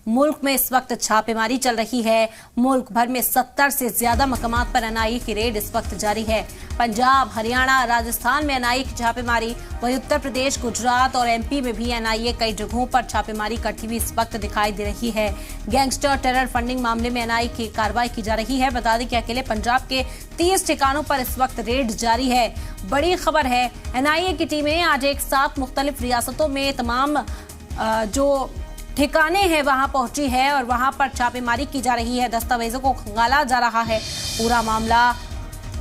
मुल्क में इस वक्त छापेमारी चल रही है। मुल्क भर में 70 से ज्यादा मकामात पर एनआईए की रेड इस वक्त जारी है। पंजाब, हरियाणा, राजस्थान में एनआईए की छापेमारी, वहीं उत्तर प्रदेश, गुजरात और एमपी में भी एनआईए कई जगहों पर छापेमारी करती हुई इस वक्त दिखाई दे रही है। गैंगस्टर टेरर फंडिंग मामले में एनआईए की कार्रवाई की जा रही है। बता दें कि अकेले पंजाब के 30 ठिकानों पर इस वक्त रेड जारी है। बड़ी खबर है, एनआईए की टीमें आज एक साथ मुख्तलिफ रियासतों में तमाम जो ठिकाने हैं वहां पहुंची है और वहां पर छापेमारी की जा रही है। दस्तावेजों को खंगाला जा रहा है। पूरा मामला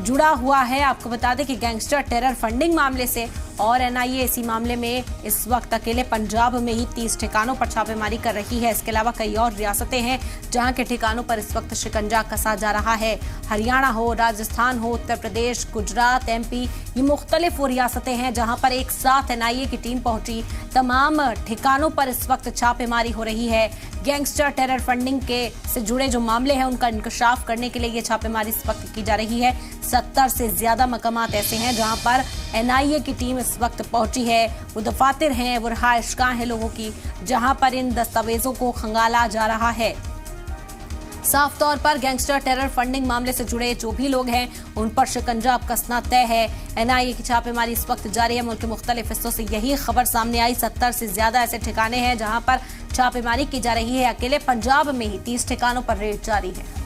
जुड़ा हुआ है। आपको बता दें कि गैंगस्टर टेरर फंडिंग मामले से और एनआईए इसी मामले में इस वक्त अकेले पंजाब में ही 30 ठिकानों पर छापेमारी कर रही है। इसके अलावा कई और रियासतें हैं जहां के ठिकानों पर इस वक्त शिकंजा कसा जा रहा है। हरियाणा हो, राजस्थान हो, उत्तर प्रदेश, गुजरात, एमपी, ये मुख्तलिफ वो रियासतें हैं जहां पर एक साथ एनआईए की टीम पहुंची। तमाम ठिकानों पर इस वक्त छापेमारी हो रही है। गैंगस्टर टेरर फंडिंग के से जुड़े जो मामले हैं उनका इंकशाफ करने के लिए ये छापेमारी इस वक्त की जा रही है। 70 से ज्यादा मकामात ऐसे हैं जहां पर एनआईए की टीम इस वक्त पहुंची है। वो दफातर हैं, वो रहायशगाह हैं लोगों की, जहां पर इन दस्तावेजों को खंगाला जा रहा है। साफ तौर पर गैंगस्टर टेरर फंडिंग मामले से जुड़े जो भी लोग हैं उन पर शिकंजा अब कसना तय है। एनआईए की छापेमारी इस वक्त जारी है। मुल्क के मुख्तलिफ हिस्सों से यही खबर सामने आई। 70 से ज्यादा ऐसे ठिकाने हैं जहां पर छापेमारी की जा रही है। अकेले पंजाब में ही 30 ठिकानों पर रेड जारी है।